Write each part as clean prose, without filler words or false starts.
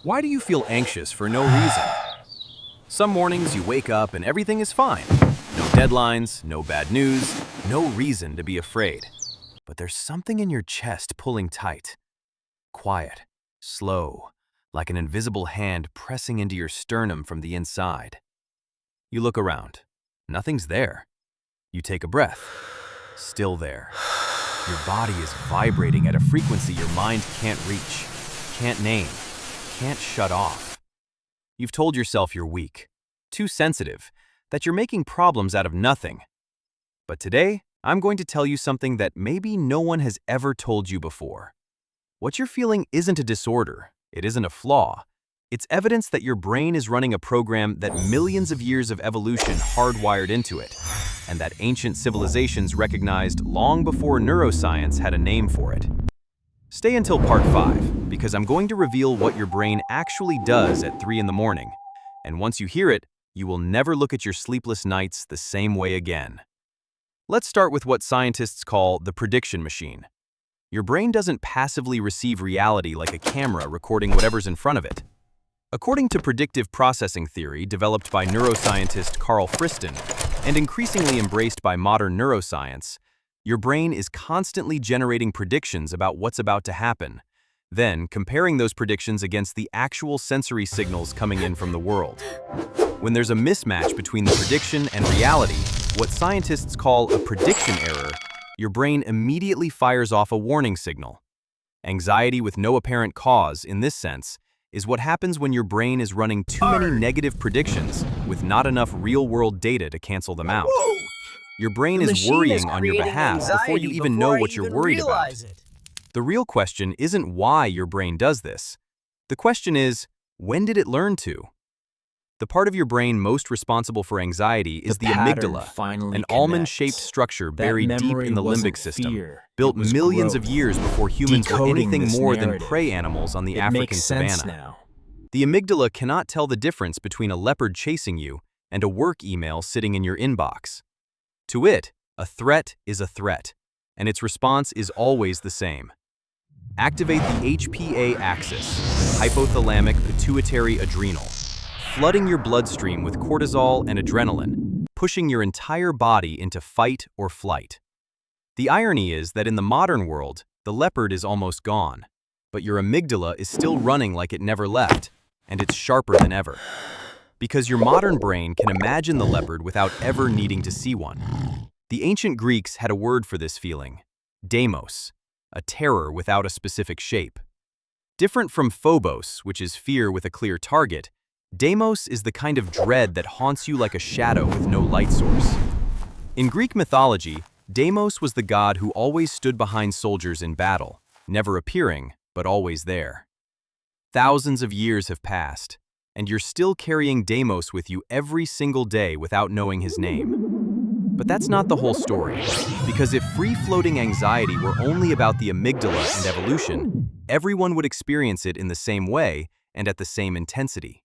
Why do you feel anxious for no reason? Some mornings you wake up and everything is fine. No deadlines, no bad news, no reason to be afraid. But there's something in your chest pulling tight. Quiet, slow, like an invisible hand pressing into your sternum from the inside. You look around. Nothing's there. You take a breath. Still there. Your body is vibrating at a frequency your mind can't reach, can't name, can't shut off. You've told yourself you're weak, too sensitive, that you're making problems out of nothing. But today, I'm going to tell you something that maybe no one has ever told you before. What you're feeling isn't a disorder, it isn't a flaw. It's evidence that your brain is running a program that millions of years of evolution hardwired into it, and that ancient civilizations recognized long before neuroscience had a name for it. Stay until part 5, because I'm going to reveal what your brain actually does at 3 in the morning. And once you hear it, you will never look at your sleepless nights the same way again. Let's start with what scientists call the prediction machine. Your brain doesn't passively receive reality like a camera recording whatever's in front of it. According to predictive processing theory developed by neuroscientist Carl Friston and increasingly embraced by modern neuroscience, your brain is constantly generating predictions about what's about to happen, then comparing those predictions against the actual sensory signals coming in from the world. When there's a mismatch between the prediction and reality, what scientists call a prediction error, your brain immediately fires off a warning signal. Anxiety with no apparent cause, in this sense, is what happens when your brain is running too many negative predictions with not enough real-world data to cancel them out. Your brain is worrying on your behalf before you even know what you're worried about. The real question isn't why your brain does this. The question is, when did it learn to? The part of your brain most responsible for anxiety is the amygdala, an almond-shaped structure buried deep in the limbic system, built millions of years before humans were anything more than prey animals on the African savanna. The amygdala cannot tell the difference between a leopard chasing you and a work email sitting in your inbox. To it, a threat is a threat, and its response is always the same. Activate the HPA axis, hypothalamic pituitary adrenal, flooding your bloodstream with cortisol and adrenaline, pushing your entire body into fight or flight. The irony is that in the modern world, the leopard is almost gone, but your amygdala is still running like it never left, and it's sharper than ever. Because your modern brain can imagine the leopard without ever needing to see one. The ancient Greeks had a word for this feeling, deimos, a terror without a specific shape. Different from phobos, which is fear with a clear target, deimos is the kind of dread that haunts you like a shadow with no light source. In Greek mythology, Deimos was the god who always stood behind soldiers in battle, never appearing, but always there. Thousands of years have passed, and you're still carrying Deimos with you every single day without knowing his name. But that's not the whole story, because if free-floating anxiety were only about the amygdala and evolution, everyone would experience it in the same way and at the same intensity.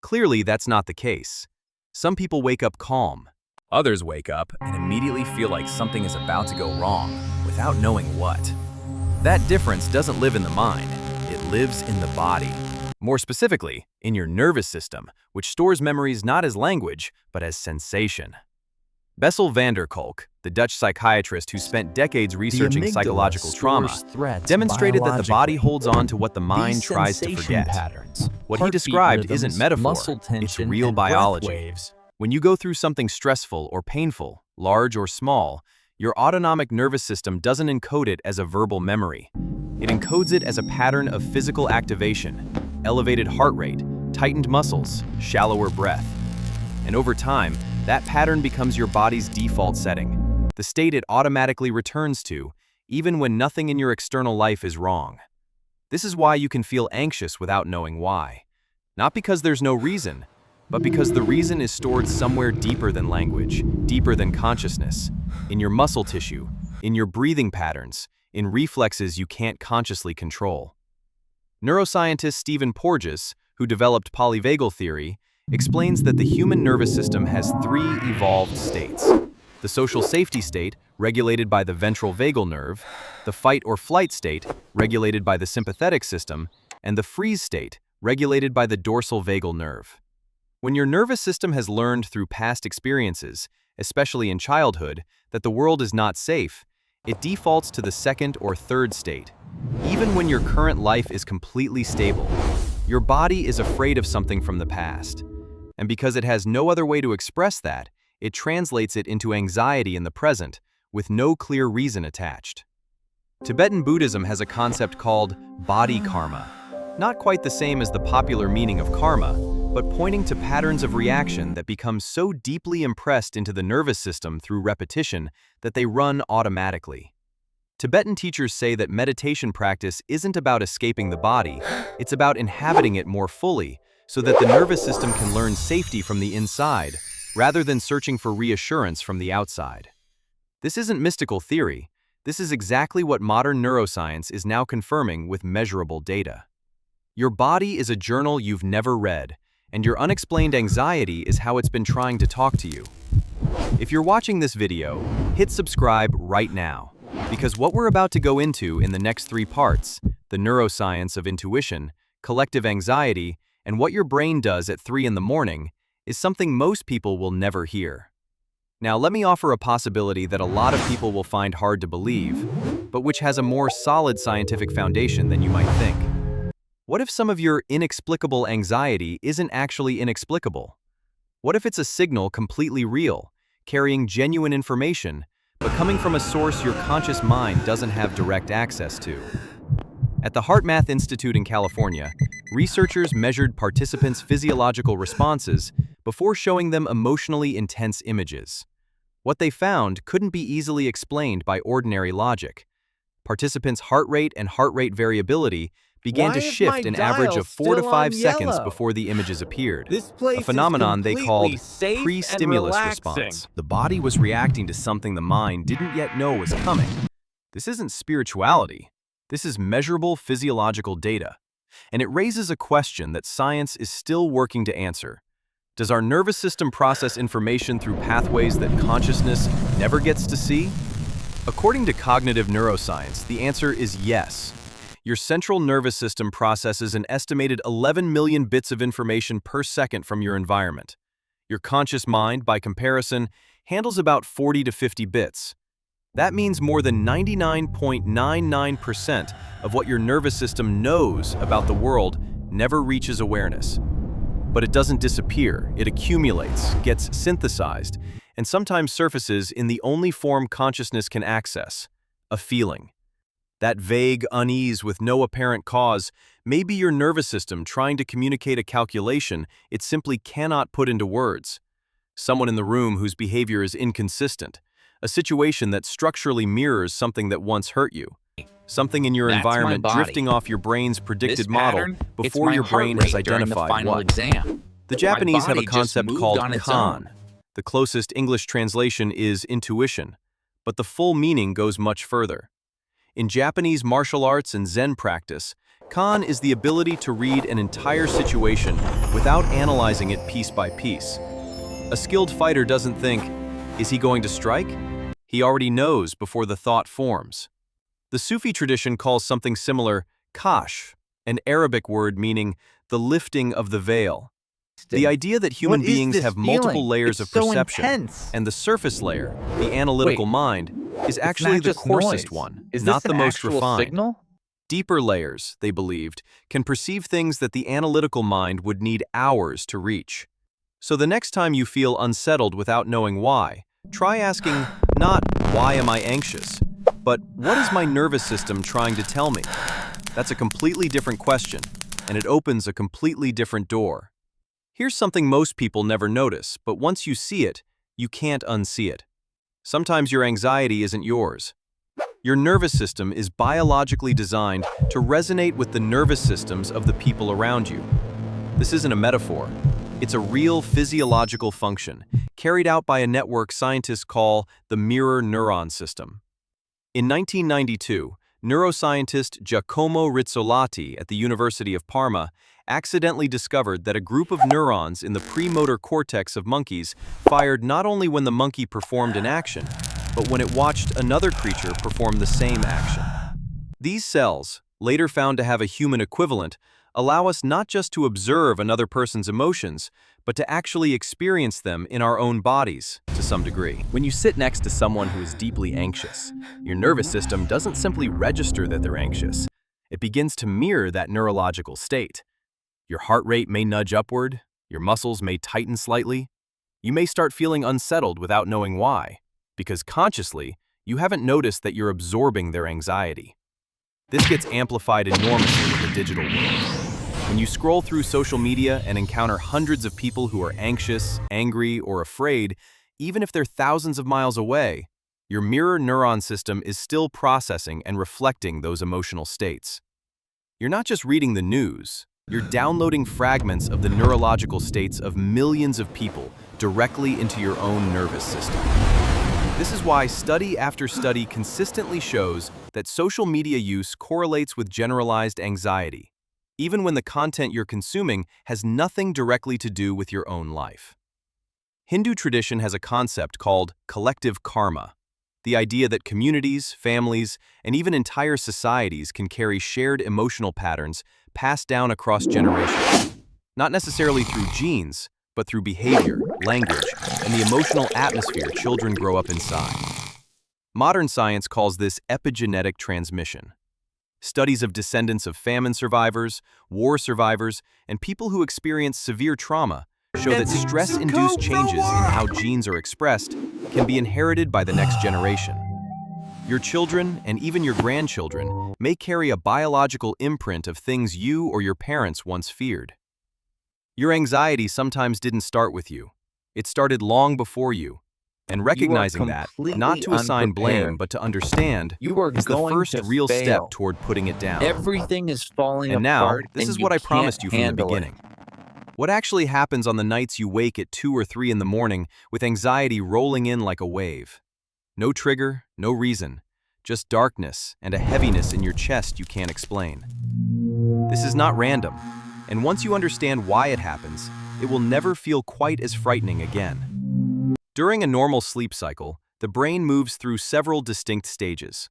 Clearly, that's not the case. Some people wake up calm. Others wake up and immediately feel like something is about to go wrong, without knowing what. That difference doesn't live in the mind, it lives in the body. More specifically, in your nervous system, which stores memories not as language, but as sensation. Bessel van der Kolk, the Dutch psychiatrist who spent decades researching psychological trauma, demonstrated that the body holds on to what the mind tries to forget. What he described isn't metaphor, it's real biology. When you go through something stressful or painful, large or small, your autonomic nervous system doesn't encode it as a verbal memory. It encodes it as a pattern of physical activation, elevated heart rate, tightened muscles, shallower breath. And over time, that pattern becomes your body's default setting, the state it automatically returns to, even when nothing in your external life is wrong. This is why you can feel anxious without knowing why. Not because there's no reason, but because the reason is stored somewhere deeper than language, deeper than consciousness, in your muscle tissue, in your breathing patterns, in reflexes you can't consciously control. Neuroscientist Stephen Porges, who developed polyvagal theory, explains that the human nervous system has 3 evolved states. The social safety state, regulated by the ventral vagal nerve, the fight or flight state, regulated by the sympathetic system, and the freeze state, regulated by the dorsal vagal nerve. When your nervous system has learned through past experiences, especially in childhood, that the world is not safe, it defaults to the second or third state. Even when your current life is completely stable, your body is afraid of something from the past. And because it has no other way to express that, it translates it into anxiety in the present, with no clear reason attached. Tibetan Buddhism has a concept called body karma, not quite the same as the popular meaning of karma, but pointing to patterns of reaction that become so deeply impressed into the nervous system through repetition that they run automatically. Tibetan teachers say that meditation practice isn't about escaping the body, it's about inhabiting it more fully so that the nervous system can learn safety from the inside, rather than searching for reassurance from the outside. This isn't mystical theory, this is exactly what modern neuroscience is now confirming with measurable data. Your body is a journal you've never read, and your unexplained anxiety is how it's been trying to talk to you. If you're watching this video, hit subscribe right now, because what we're about to go into in the next 3 parts, the neuroscience of intuition, collective anxiety, and what your brain does at 3 in the morning, is something most people will never hear. Now let me offer a possibility that a lot of people will find hard to believe, but which has a more solid scientific foundation than you might think. What if some of your inexplicable anxiety isn't actually inexplicable? What if it's a signal completely real, carrying genuine information, but coming from a source your conscious mind doesn't have direct access to? At the HeartMath Institute in California, researchers measured participants' physiological responses before showing them emotionally intense images. What they found couldn't be easily explained by ordinary logic. Participants' heart rate and heart rate variability began to shift an average of 4 to 5 seconds before the images appeared, a phenomenon they called pre-stimulus response. The body was reacting to something the mind didn't yet know was coming. This isn't spirituality. This is measurable physiological data. And it raises a question that science is still working to answer. Does our nervous system process information through pathways that consciousness never gets to see? According to cognitive neuroscience, the answer is yes. Your central nervous system processes an estimated 11 million bits of information per second from your environment. Your conscious mind, by comparison, handles about 40 to 50 bits. That means more than 99.99% of what your nervous system knows about the world never reaches awareness. But it doesn't disappear, it accumulates, gets synthesized, and sometimes surfaces in the only form consciousness can access, a feeling. That vague unease with no apparent cause may be your nervous system trying to communicate a calculation it simply cannot put into words. Someone in the room whose behavior is inconsistent, a situation that structurally mirrors something that once hurt you. Something in your environment drifting off your brain's predicted model before your brain has identified what. The Japanese have a concept called kan. The closest English translation is intuition, but the full meaning goes much further. In Japanese martial arts and Zen practice, kan is the ability to read an entire situation without analyzing it piece by piece. A skilled fighter doesn't think, is he going to strike? He already knows before the thought forms. The Sufi tradition calls something similar kashf, an Arabic word meaning the lifting of the veil. The idea that human beings have multiple layers of perception, and the surface layer, the analytical mind, is actually the coarsest one, not the most refined. Deeper layers, they believed, can perceive things that the analytical mind would need hours to reach. So the next time you feel unsettled without knowing why, try asking not, why am I anxious, but what is my nervous system trying to tell me? That's a completely different question, and it opens a completely different door. Here's something most people never notice, but once you see it, you can't unsee it. Sometimes your anxiety isn't yours. Your nervous system is biologically designed to resonate with the nervous systems of the people around you. This isn't a metaphor. It's a real physiological function, carried out by a network scientists call the mirror neuron system. In 1992, neuroscientist Giacomo Rizzolatti at the University of Parma accidentally discovered that a group of neurons in the premotor cortex of monkeys fired not only when the monkey performed an action, but when it watched another creature perform the same action. These cells, later found to have a human equivalent, allow us not just to observe another person's emotions, but to actually experience them in our own bodies to some degree. When you sit next to someone who is deeply anxious, your nervous system doesn't simply register that they're anxious. It begins to mirror that neurological state. Your heart rate may nudge upward, your muscles may tighten slightly. You may start feeling unsettled without knowing why, because consciously, you haven't noticed that you're absorbing their anxiety. This gets amplified enormously in the digital world. When you scroll through social media and encounter hundreds of people who are anxious, angry, or afraid, even if they're thousands of miles away, your mirror neuron system is still processing and reflecting those emotional states. You're not just reading the news, you're downloading fragments of the neurological states of millions of people directly into your own nervous system. This is why study after study consistently shows that social media use correlates with generalized anxiety, even when the content you're consuming has nothing directly to do with your own life. Hindu tradition has a concept called collective karma, the idea that communities, families, and even entire societies can carry shared emotional patterns passed down across generations, not necessarily through genes, but through behavior, language, and the emotional atmosphere children grow up inside. Modern science calls this epigenetic transmission. Studies of descendants of famine survivors, war survivors, and people who experience severe trauma show that stress-induced changes in how genes are expressed can be inherited by the next generation. Your children, and even your grandchildren, may carry a biological imprint of things you or your parents once feared. Your anxiety sometimes didn't start with you. It started long before you. And recognizing that, not to assign blame, but to understand, is the first real step toward putting it down. Everything is falling apart. And now, this is what I promised you from the beginning. What actually happens on the nights you wake at 2 or 3 in the morning with anxiety rolling in like a wave? No trigger, no reason, just darkness and a heaviness in your chest you can't explain. This is not random. And once you understand why it happens, it will never feel quite as frightening again. During a normal sleep cycle, the brain moves through several distinct stages.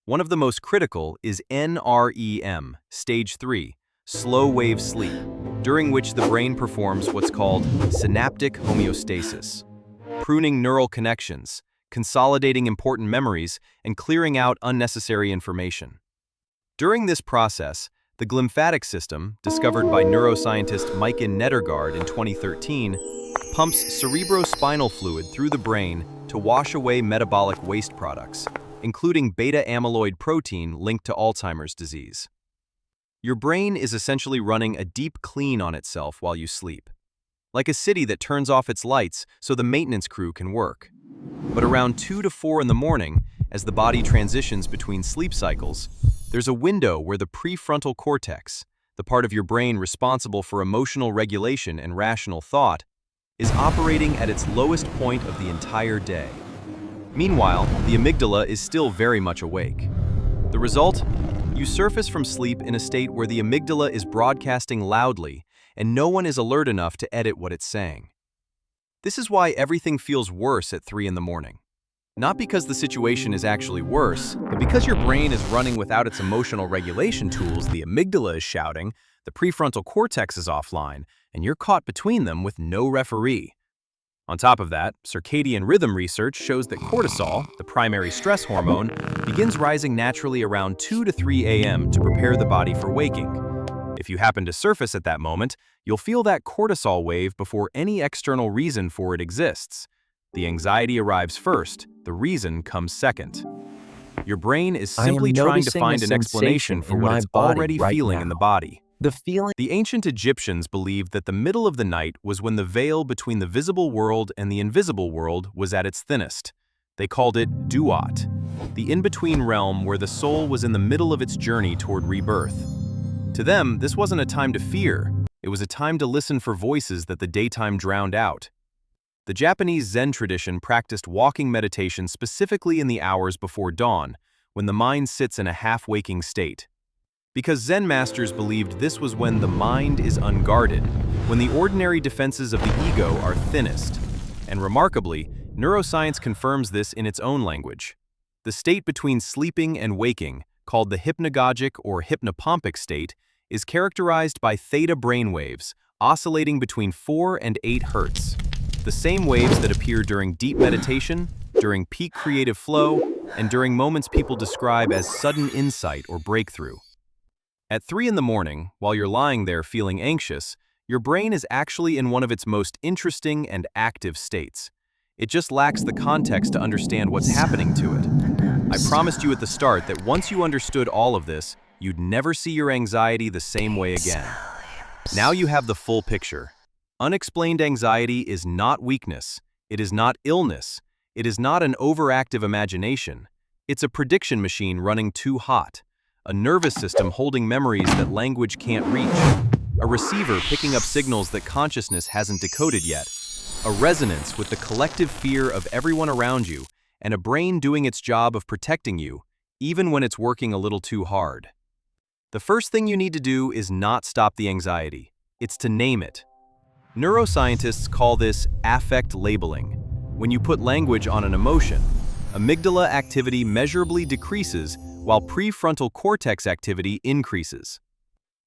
One of the most critical is NREM, stage 3, slow wave sleep, during which the brain performs what's called synaptic homeostasis, pruning neural connections, consolidating important memories, and clearing out unnecessary information. During this process, the glymphatic system, discovered by neuroscientist Maiken Nedergaard in 2013, pumps cerebrospinal fluid through the brain to wash away metabolic waste products, including beta-amyloid protein linked to Alzheimer's disease. Your brain is essentially running a deep clean on itself while you sleep, like a city that turns off its lights so the maintenance crew can work. But around 2 to 4 in the morning, as the body transitions between sleep cycles, there's a window where the prefrontal cortex, the part of your brain responsible for emotional regulation and rational thought, is operating at its lowest point of the entire day. Meanwhile, the amygdala is still very much awake. The result? You surface from sleep in a state where the amygdala is broadcasting loudly and no one is alert enough to edit what it's saying. This is why everything feels worse at 3 in the morning. Not because the situation is actually worse, but because your brain is running without its emotional regulation tools. The amygdala is shouting, the prefrontal cortex is offline, and you're caught between them with no referee. On top of that, circadian rhythm research shows that cortisol, the primary stress hormone, begins rising naturally around 2 to 3 a.m. to prepare the body for waking. If you happen to surface at that moment, you'll feel that cortisol wave before any external reason for it exists. The anxiety arrives first, the reason comes second. Your brain is simply trying to find an explanation for what it's already feeling in the body. The ancient Egyptians believed that the middle of the night was when the veil between the visible world and the invisible world was at its thinnest. They called it duat, the in-between realm where the soul was in the middle of its journey toward rebirth. To them, this wasn't a time to fear, it was a time to listen for voices that the daytime drowned out. The Japanese Zen tradition practiced walking meditation specifically in the hours before dawn, when the mind sits in a half-waking state. Because Zen masters believed this was when the mind is unguarded, when the ordinary defenses of the ego are thinnest. And remarkably, neuroscience confirms this in its own language. The state between sleeping and waking, called the hypnagogic or hypnopompic state, is characterized by theta brainwaves, oscillating between 4 and 8 Hz. The same waves that appear during deep meditation, during peak creative flow, and during moments people describe as sudden insight or breakthrough. At 3 in the morning, while you're lying there feeling anxious, your brain is actually in one of its most interesting and active states. It just lacks the context to understand what's happening to it. I promised you at the start that once you understood all of this, you'd never see your anxiety the same way again. Now you have the full picture. Unexplained anxiety is not weakness. It is not illness. It is not an overactive imagination. It's a prediction machine running too hot, a nervous system holding memories that language can't reach, a receiver picking up signals that consciousness hasn't decoded yet, a resonance with the collective fear of everyone around you, and a brain doing its job of protecting you, even when it's working a little too hard. The first thing you need to do is not stop the anxiety. It's to name it. Neuroscientists call this affect labeling. When you put language on an emotion, amygdala activity measurably decreases while prefrontal cortex activity increases.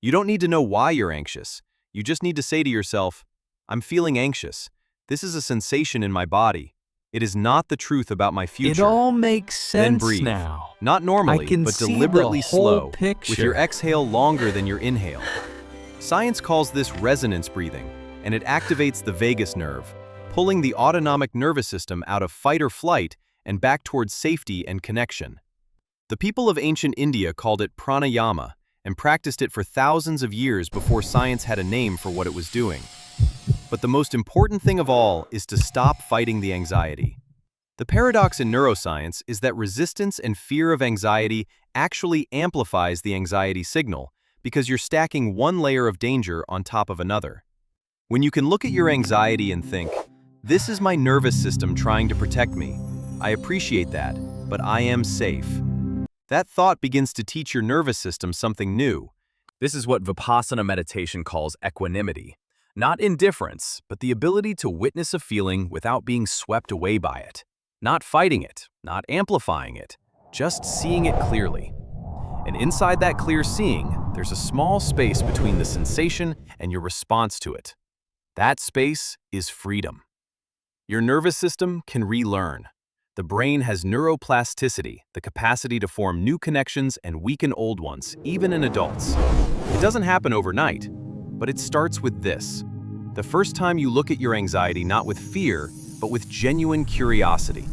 You don't need to know why you're anxious. You just need to say to yourself, I'm feeling anxious. This is a sensation in my body. It is not the truth about my future. It all makes sense Then breathe. now. Not normally, I can but see deliberately the whole slow, picture. with your exhale longer than your inhale. Science calls this resonance breathing, and it activates the vagus nerve, pulling the autonomic nervous system out of fight or flight and back towards safety and connection. The people of ancient India called it pranayama and practiced it for thousands of years before science had a name for what it was doing. But the most important thing of all is to stop fighting the anxiety. The paradox in neuroscience is that resistance and fear of anxiety actually amplifies the anxiety signal because you're stacking one layer of danger on top of another. When you can look at your anxiety and think, this is my nervous system trying to protect me. I appreciate that, but I am safe. That thought begins to teach your nervous system something new. This is what Vipassana meditation calls equanimity. Not indifference, but the ability to witness a feeling without being swept away by it. Not fighting it, not amplifying it, just seeing it clearly. And inside that clear seeing, there's a small space between the sensation and your response to it. That space is freedom. Your nervous system can relearn. The brain has neuroplasticity, the capacity to form new connections and weaken old ones, even in adults. It doesn't happen overnight, but it starts with this. The first time you look at your anxiety not with fear, but with genuine curiosity.